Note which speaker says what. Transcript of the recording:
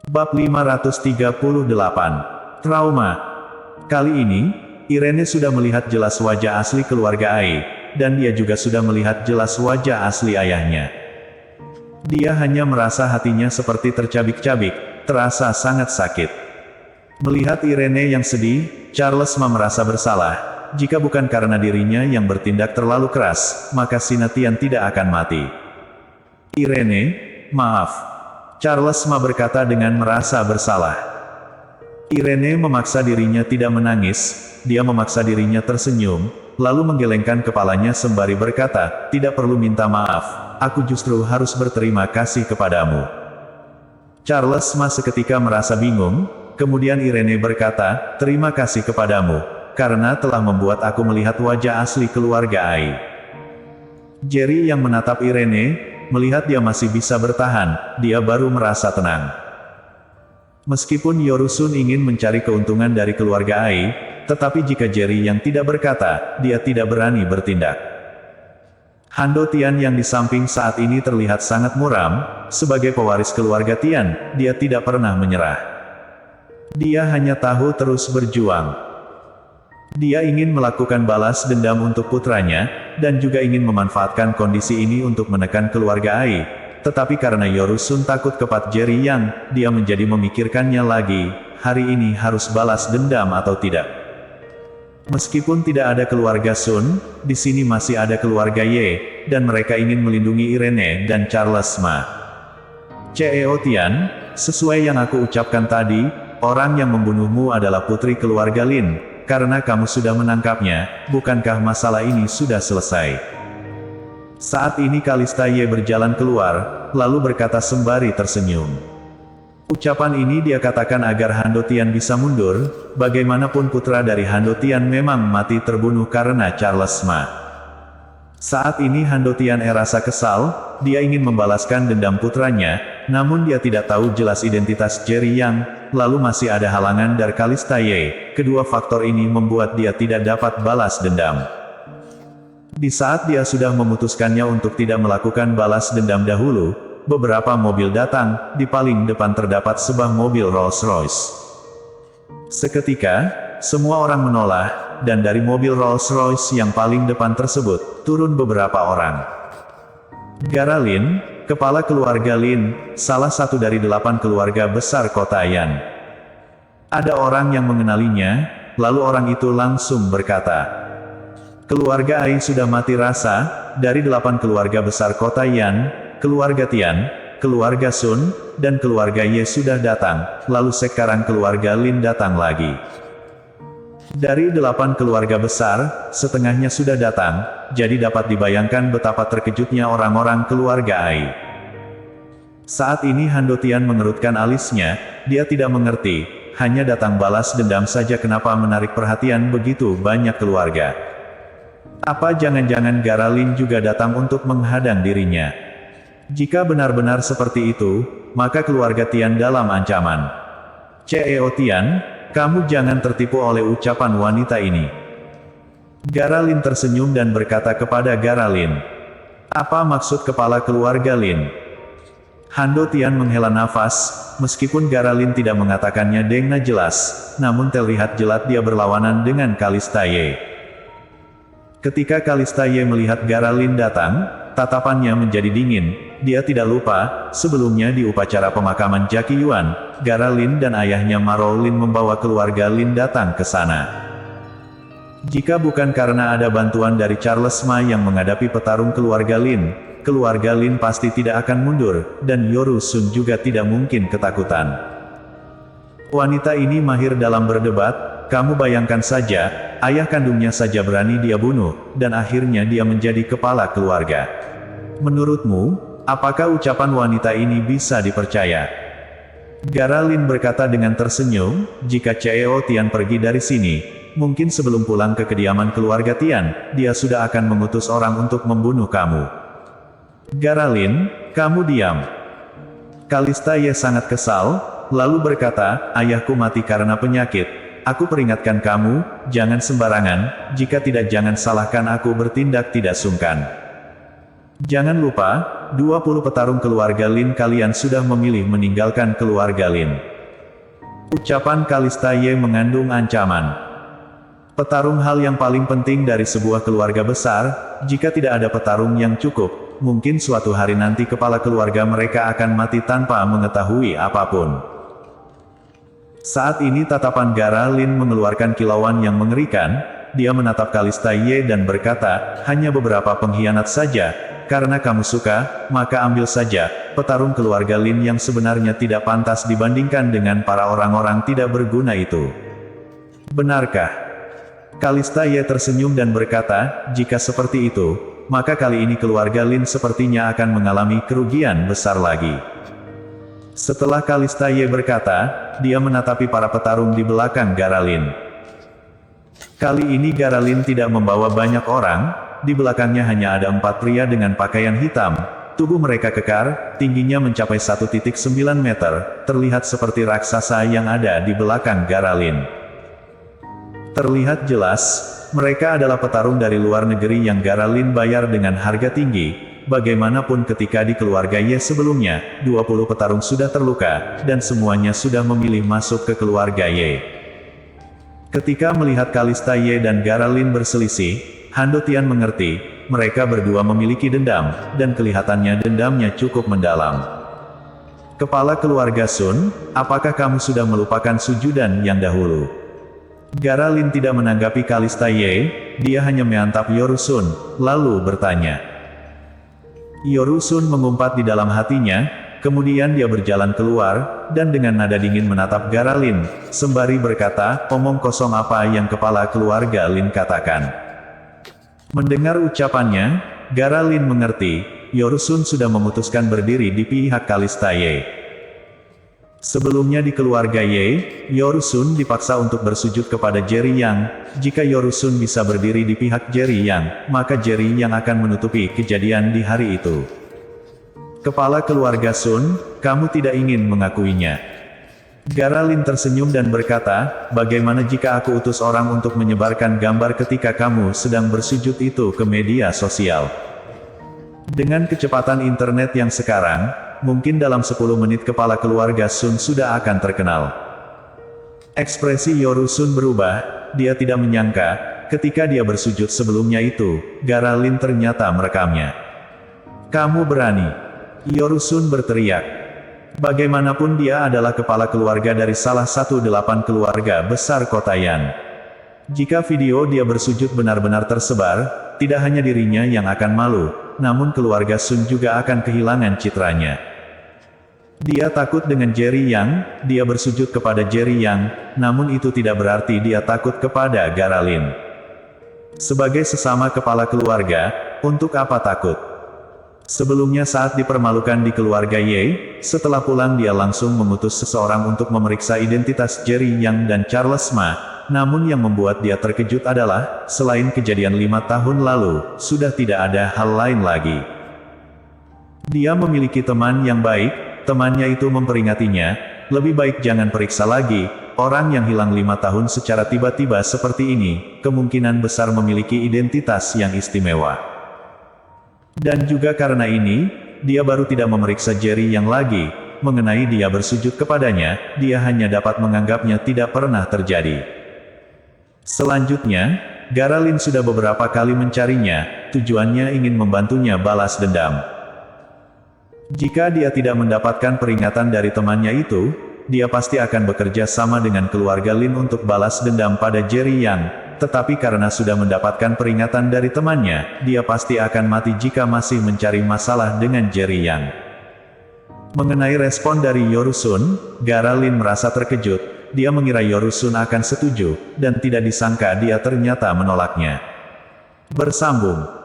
Speaker 1: Bab 538. Trauma. Kali ini, Irene sudah melihat jelas wajah asli keluarga Ai, dan dia juga sudah melihat jelas wajah asli ayahnya. Dia hanya merasa hatinya seperti tercabik-cabik, terasa sangat sakit. Melihat Irene yang sedih, Charles merasa bersalah. Jika bukan karena dirinya yang bertindak terlalu keras, maka Sinatian tidak akan mati. Irene, maaf. Charles berkata dengan merasa bersalah. Irene memaksa dirinya tidak menangis, dia memaksa dirinya tersenyum, lalu menggelengkan kepalanya sembari berkata, tidak perlu minta maaf, aku justru harus berterima kasih kepadamu. Charles seketika merasa bingung, kemudian Irene berkata, terima kasih kepadamu, karena telah membuat aku melihat wajah asli keluarga Ai. Jerry yang menatap Irene, melihat dia masih bisa bertahan, dia baru merasa tenang. Meskipun Yorusun ingin mencari keuntungan dari keluarga Ai, tetapi jika Jerry yang tidak berkata, dia tidak berani bertindak. Hando Tian yang di samping saat ini terlihat sangat muram, sebagai pewaris keluarga Tian, dia tidak pernah menyerah. Dia hanya tahu terus berjuang. Dia ingin melakukan balas dendam untuk putranya, dan juga ingin memanfaatkan kondisi ini untuk menekan keluarga Ai. Tetapi karena Yorusun takut kepada Jerry Yang, dia menjadi memikirkannya lagi, hari ini harus balas dendam atau tidak. Meskipun tidak ada keluarga Sun, di sini masih ada keluarga Ye, dan mereka ingin melindungi Irene dan Charles Cheo Tian, sesuai yang aku ucapkan tadi, orang yang membunuhmu adalah putri keluarga Lin. Karena kamu sudah menangkapnya, bukankah masalah ini sudah selesai? Saat ini Kalista Ye berjalan keluar, lalu berkata sembari tersenyum. Ucapan ini dia katakan agar Hando Tian bisa mundur, bagaimanapun putra dari Hando Tian memang mati terbunuh karena Charles Saat ini Hando Tian rasa kesal, dia ingin membalaskan dendam putranya, namun dia tidak tahu jelas identitas Jerry Yang, lalu masih ada halangan dari Kalista Ye. Kedua faktor ini membuat dia tidak dapat balas dendam. Di saat dia sudah memutuskannya untuk tidak melakukan balas dendam dahulu, beberapa mobil datang, di paling depan terdapat sebuah mobil Rolls-Royce. Seketika, semua orang menoleh, dan dari mobil Rolls-Royce yang paling depan tersebut, turun beberapa orang. Gara Lin, kepala keluarga Lin, salah satu dari 8 keluarga besar kota Yan. Ada orang yang mengenalinya, lalu orang itu langsung berkata, keluarga Ai sudah mati rasa, dari 8 keluarga besar kota Yan, keluarga Tian, keluarga Sun, dan keluarga Ye sudah datang, lalu sekarang keluarga Lin datang lagi. Dari 8 keluarga besar, setengahnya sudah datang, jadi dapat dibayangkan betapa terkejutnya orang-orang keluarga Ai. Saat ini Hando Tian mengerutkan alisnya, dia tidak mengerti, hanya datang balas dendam saja kenapa menarik perhatian begitu banyak keluarga. Apa jangan-jangan Gara Lin juga datang untuk menghadang dirinya? Jika benar-benar seperti itu, maka keluarga Tian dalam ancaman. Cheo Tian, kamu jangan tertipu oleh ucapan wanita ini. Gara Lin tersenyum dan berkata kepada Gara Lin. Apa maksud kepala keluarga Lin? Hando Tian menghela nafas, meskipun Gara Lin tidak mengatakannya dengan jelas, namun terlihat jelas dia berlawanan dengan Kalista Ye. Ketika Kalista Ye melihat Gara Lin datang, tatapannya menjadi dingin. Dia tidak lupa, sebelumnya di upacara pemakaman Jaki Yuan, Gara Lin dan ayahnya Maro Lin membawa keluarga Lin datang ke sana. Jika bukan karena ada bantuan dari Charles yang menghadapi petarung keluarga Lin pasti tidak akan mundur, dan Yorusun juga tidak mungkin ketakutan. Wanita ini mahir dalam berdebat, kamu bayangkan saja, ayah kandungnya saja berani dia bunuh, dan akhirnya dia menjadi kepala keluarga. Menurutmu, apakah ucapan wanita ini bisa dipercaya? Gara Lin berkata dengan tersenyum, jika Cheo Tian pergi dari sini, mungkin sebelum pulang ke kediaman keluarga Tian, dia sudah akan mengutus orang untuk membunuh kamu. Gara Lin, kamu diam. Kalista Ye sangat kesal, lalu berkata, ayahku mati karena penyakit. Aku peringatkan kamu, jangan sembarangan, jika tidak jangan salahkan aku bertindak tidak sungkan. Jangan lupa, 20 petarung keluarga Lin kalian sudah memilih meninggalkan keluarga Lin. Ucapan Kalista Ye mengandung ancaman. Petarung hal yang paling penting dari sebuah keluarga besar, jika tidak ada petarung yang cukup, mungkin suatu hari nanti kepala keluarga mereka akan mati tanpa mengetahui apapun. Saat ini tatapan Gara Lin mengeluarkan kilauan yang mengerikan, dia menatap Kalista Ye dan berkata, hanya beberapa pengkhianat saja, karena kamu suka, maka ambil saja, petarung keluarga Lin yang sebenarnya tidak pantas dibandingkan dengan para orang-orang tidak berguna itu. Benarkah? Kalista Ye tersenyum dan berkata, jika seperti itu, maka kali ini keluarga Lin sepertinya akan mengalami kerugian besar lagi. Setelah Kalista Ye berkata, dia menatapi para petarung di belakang Gara Lin. Kali ini Gara Lin tidak membawa banyak orang, di belakangnya hanya ada 4 pria dengan pakaian hitam, tubuh mereka kekar, tingginya mencapai 1,9 meter, terlihat seperti raksasa yang ada di belakang Gara Lin. Terlihat jelas, mereka adalah petarung dari luar negeri yang Gara Lin bayar dengan harga tinggi. Bagaimanapun ketika di keluarga Ye sebelumnya, 20 petarung sudah terluka, dan semuanya sudah memilih masuk ke keluarga Ye. Ketika melihat Kalista Ye dan Gara Lin berselisih, Han Dotian mengerti, mereka berdua memiliki dendam, dan kelihatannya dendamnya cukup mendalam. Kepala keluarga Sun, apakah kamu sudah melupakan sujudan yang dahulu? Gara Lin tidak menanggapi Kalista Ye, dia hanya meantap Yorusun, lalu bertanya. Yorusun mengumpat di dalam hatinya, kemudian dia berjalan keluar, dan dengan nada dingin menatap Gara Lin, sembari berkata, omong kosong apa yang kepala keluarga Lin katakan. Mendengar ucapannya, Gara Lin mengerti, Yorusun sudah memutuskan berdiri di pihak Kalista Ye. Sebelumnya di keluarga Ye, Yorusun dipaksa untuk bersujud kepada Jerry Yang. Jika Yorusun bisa berdiri di pihak Jerry Yang, maka Jerry Yang akan menutupi kejadian di hari itu. Kepala keluarga Sun, kamu tidak ingin mengakuinya. Gara Lin tersenyum dan berkata, bagaimana jika aku utus orang untuk menyebarkan gambar ketika kamu sedang bersujud itu ke media sosial? Dengan kecepatan internet yang sekarang, mungkin dalam 10 menit kepala keluarga Sun sudah akan terkenal. Ekspresi Yorusun berubah, dia tidak menyangka, ketika dia bersujud sebelumnya itu, Gara Lin ternyata merekamnya. Kamu berani? Yorusun berteriak. Bagaimanapun dia adalah kepala keluarga dari salah satu 8 keluarga besar kota Yan. Jika video dia bersujud benar-benar tersebar, tidak hanya dirinya yang akan malu, namun keluarga Sun juga akan kehilangan citranya. Dia takut dengan Jerry Yang, dia bersujud kepada Jerry Yang, namun itu tidak berarti dia takut kepada Gara Lin. Sebagai sesama kepala keluarga, untuk apa takut? Sebelumnya saat dipermalukan di keluarga Ye, setelah pulang dia langsung mengutus seseorang untuk memeriksa identitas Jerry Yang dan Charles Ma, namun yang membuat dia terkejut adalah, selain kejadian 5 tahun lalu, sudah tidak ada hal lain lagi. Dia memiliki teman yang baik, temannya itu memperingatinya, lebih baik jangan periksa lagi, orang yang hilang 5 tahun secara tiba-tiba seperti ini, kemungkinan besar memiliki identitas yang istimewa. Dan juga karena ini, dia baru tidak memeriksa Jerry Yang lagi, mengenai dia bersujud kepadanya, dia hanya dapat menganggapnya tidak pernah terjadi. Selanjutnya, Gara Lin sudah beberapa kali mencarinya, tujuannya ingin membantunya balas dendam. Jika dia tidak mendapatkan peringatan dari temannya itu, dia pasti akan bekerja sama dengan keluarga Lin untuk balas dendam pada Jerry Yang, tetapi karena sudah mendapatkan peringatan dari temannya, dia pasti akan mati jika masih mencari masalah dengan Jerry Yang. Mengenai respon dari Yorusun, Gara Lin merasa terkejut. Dia mengira Yorusun akan setuju, dan tidak disangka dia ternyata menolaknya. Bersambung.